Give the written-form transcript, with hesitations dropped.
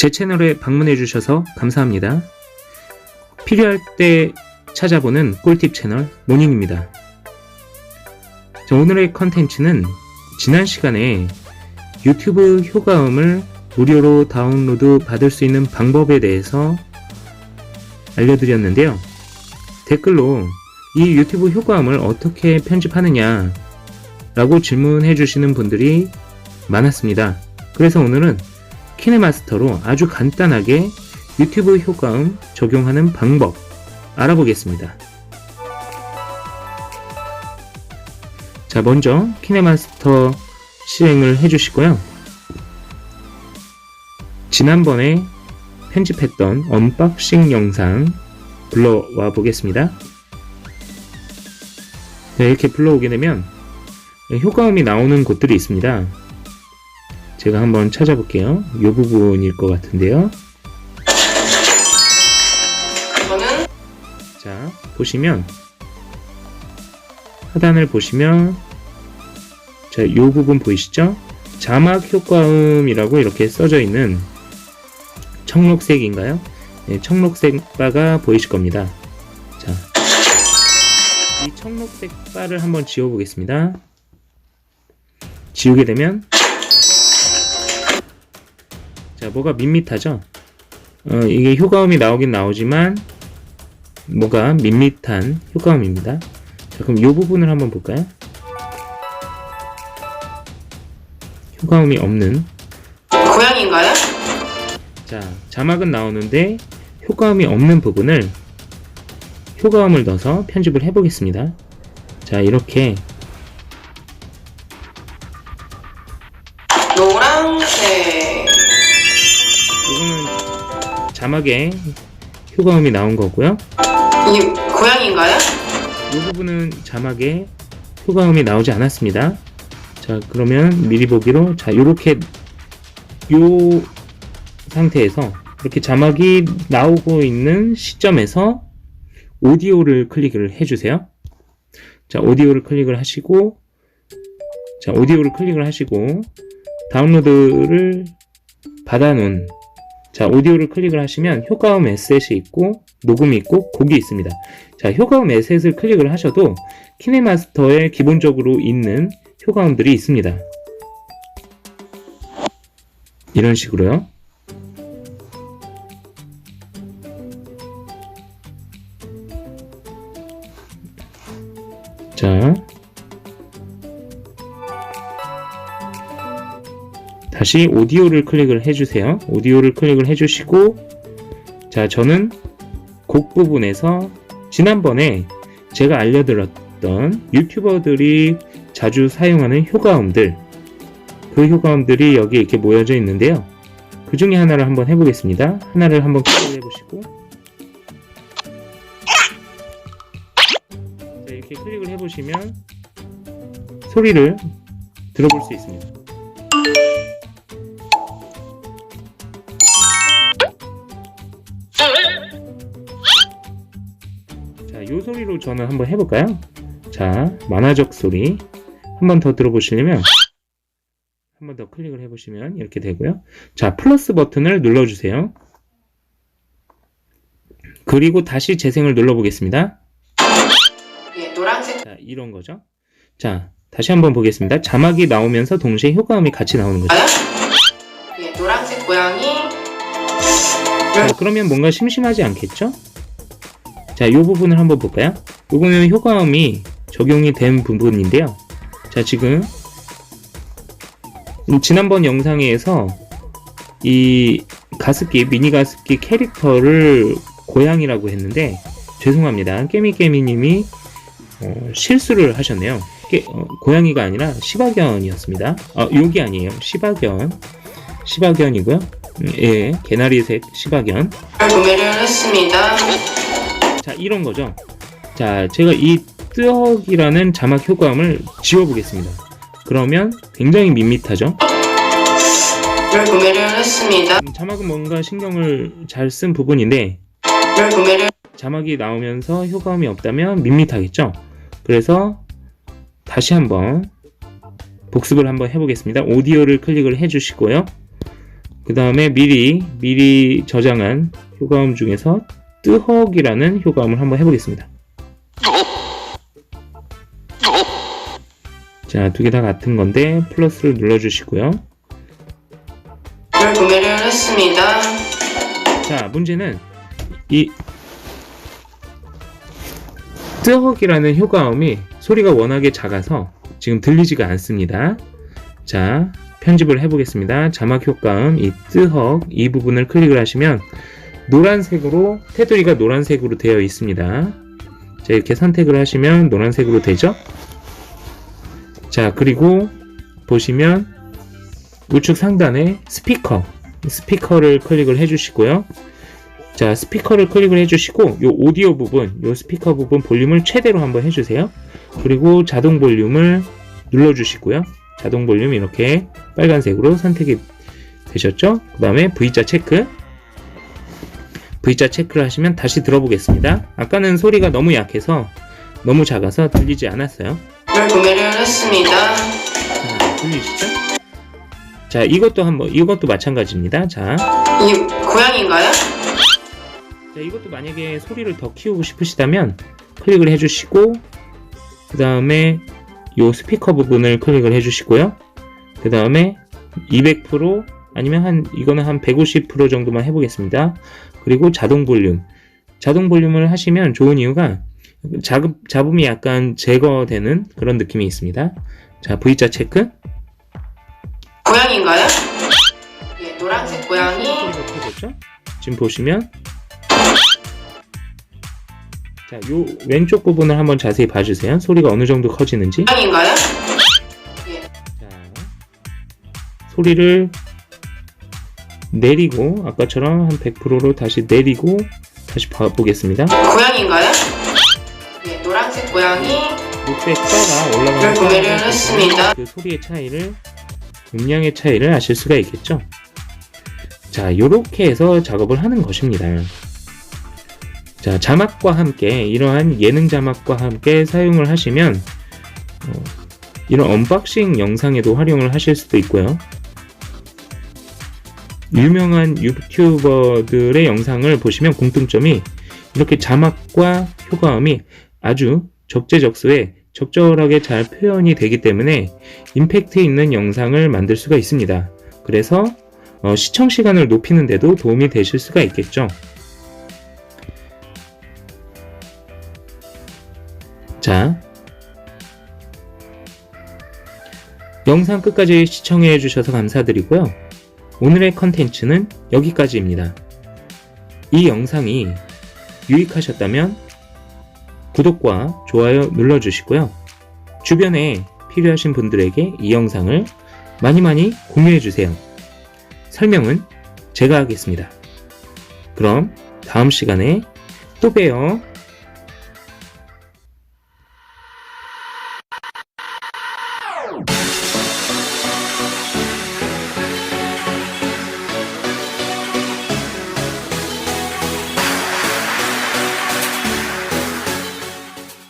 제 채널에 방문해 주셔서 감사합니다. 필요할 때 찾아보는 꿀팁 채널 모닝입니다. 자, 오늘의 컨텐츠는 지난 시간에 유튜브 효과음을 무료로 다운로드 받을 수 있는 방법에 대해서 알려드렸는데요. 댓글로 이 유튜브 효과음을 어떻게 편집하느냐 라고 질문해 주시는 분들이 많았습니다. 그래서 오늘은 키네마스터로 아주 간단하게 유튜브 효과음 적용하는 방법 알아보겠습니다. 자, 먼저 키네마스터 실행을 해주시고요. 지난번에 편집했던 언박싱 영상 불러와 보겠습니다. 네, 이렇게 불러오게 되면 효과음이 나오는 곳들이 있습니다. 제가 한번 찾아볼게요. 이 부분일 것 같은데요. 자, 보시면 하단을 보시면 자, 이 부분 보이시죠? 자막 효과음이라고 이렇게 써져 있는 청록색인가요? 네, 청록색 바가 보이실 겁니다. 자, 이 청록색 바를 한번 지워보겠습니다. 지우게 되면 자, 뭐가 밋밋하죠? 이게 효과음이 나오긴 나오지만 뭐가 밋밋한 효과음입니다. 자, 그럼 이 부분을 한번 볼까요? 효과음이 없는 고양이인가요? 자, 자막은 나오는데 효과음이 없는 부분을 효과음을 넣어서 편집을 해보겠습니다. 자, 이렇게 노란색 이거는 자막에 효과음이 나온 거고요. 이 고양이인가요? 이 부분은 자막에 효과음이 나오지 않았습니다. 자, 그러면 미리 보기로 자, 요렇게 요 상태에서 이렇게 자막이 나오고 있는 시점에서 오디오를 클릭을 해주세요. 자, 오디오를 클릭을 하시고 자, 오디오를 클릭을 하시고 다운로드를 받아놓은 자, 오디오를 클릭을 하시면 효과음 에셋이 있고 녹음이 있고 곡이 있습니다. 자, 효과음 에셋을 클릭을 하셔도 키네마스터에 기본적으로 있는 효과음들이 있습니다. 이런 식으로요. 자, 다시 오디오를 클릭을 해주세요. 오디오를 클릭을 해주시고 자, 저는 곡 부분에서 지난번에 제가 알려드렸던 유튜버들이 자주 사용하는 효과음들 그 효과음들이 여기 이렇게 모여져 있는데요. 그 중에 하나를 한번 해보겠습니다. 하나를 한번 클릭을 해보시고 자, 이렇게 클릭을 해보시면 소리를 들어볼 수 있습니다. 자, 이 소리로 저는 한번 해볼까요? 자, 만화적 소리 한 번 더 들어보시려면 한 번 더 클릭을 해보시면 이렇게 되고요. 자, 플러스 버튼을 눌러주세요. 그리고 다시 재생을 눌러보겠습니다. 예, 노란색 자, 이런 거죠. 자, 다시 한번 보겠습니다. 자막이 나오면서 동시에 효과음이 같이 나오는 거죠. 예, 노란색 고양이 자, 그러면 뭔가 심심하지 않겠죠? 자, 이 부분을 한번 볼까요? 이거는 효과음이 적용이 된 부분인데요. 자, 지금 지난번 영상에서 이 가습기, 미니 가습기 캐릭터를 고양이라고 했는데 죄송합니다. 깨미깨미님이 실수를 하셨네요. 고양이가 아니라 시바견이었습니다. 욕이 아니에요. 시바견이고요. 예, 개나리색 시바견. 구매를 했습니다. 자, 이런 거죠. 자, 제가 이 뜨억이라는 자막 효과음을 지워보겠습니다. 그러면 굉장히 밋밋하죠. 구매를 했습니다. 자막은 뭔가 신경을 잘 쓴 부분인데 구매를 자막이 나오면서 효과음이 없다면 밋밋하겠죠. 그래서 다시 한번 복습을 한번 해보겠습니다. 오디오를 클릭을 해주시고요. 그 다음에 미리 저장한 효과음 중에서 뜨헉이라는 효과음을 한번 해보겠습니다. 자, 두 개 다 같은 건데 플러스를 눌러주시고요. 구매를 했습니다. 자, 문제는 이 뜨헉이라는 효과음이 소리가 워낙에 작아서 지금 들리지가 않습니다. 자, 편집을 해보겠습니다. 자막 효과음 이 뜨헉 이 부분을 클릭을 하시면 노란색으로 테두리가 노란색으로 되어 있습니다. 자, 이렇게 선택을 하시면 노란색으로 되죠. 자, 그리고 보시면 우측 상단에 스피커를 클릭을 해주시고요. 자, 스피커를 클릭을 해주시고 요 오디오 부분, 요 스피커 부분 볼륨을 최대로 한번 해주세요. 그리고 자동 볼륨을 눌러주시고요. 자동 볼륨 이렇게 빨간색으로 선택이 되셨죠? 그 다음에 V자 체크를 하시면 다시 들어보겠습니다. 아까는 소리가 너무 약해서 너무 작아서 들리지 않았어요. 구매를 했습니다. 자, 들리시죠? 자, 이것도 마찬가지입니다. 자, 이 고양인가요? 자, 이것도 만약에 소리를 더 키우고 싶으시다면 클릭을 해주시고 그 다음에 요 스피커 부분을 클릭을 해주시고요. 그 다음에 200% 아니면 이거는 한 150% 정도만 해보겠습니다. 그리고 자동 볼륨을 하시면 좋은 이유가 잡음이 약간 제거되는 그런 느낌이 있습니다. 자, V자 체크. 고양인가요? 예, 노란색 고양이. 소리가 커졌죠? 지금 보시면 자, 요 왼쪽 부분을 한번 자세히 봐주세요. 소리가 어느 정도 커지는지. 고양인가요? 예. 자, 소리를 내리고 아까처럼 한 100%로 다시 내리고 다시 보겠습니다. 고양인가요? 예, 노란색 고양이. 녹색 뼈가 올라가는 구매를 했습니다. 그 소리의 차이를 음량의 차이를 아실 수가 있겠죠. 자, 요렇게 해서 작업을 하는 것입니다. 자, 자막과 함께 이러한 예능 자막과 함께 사용을 하시면 이런 언박싱 영상에도 활용을 하실 수도 있고요. 유명한 유튜버들의 영상을 보시면 공통점이 이렇게 자막과 효과음이 아주 적재적소에 적절하게 잘 표현이 되기 때문에 임팩트 있는 영상을 만들 수가 있습니다. 그래서 시청 시간을 높이는 데도 도움이 되실 수가 있겠죠. 자, 영상 끝까지 시청해 주셔서 감사드리고요. 오늘의 컨텐츠는 여기까지입니다. 이 영상이 유익하셨다면 구독과 좋아요 눌러주시고요. 주변에 필요하신 분들에게 이 영상을 많이 공유해 주세요. 설명은 제가 하겠습니다. 그럼 다음 시간에 또 봬요.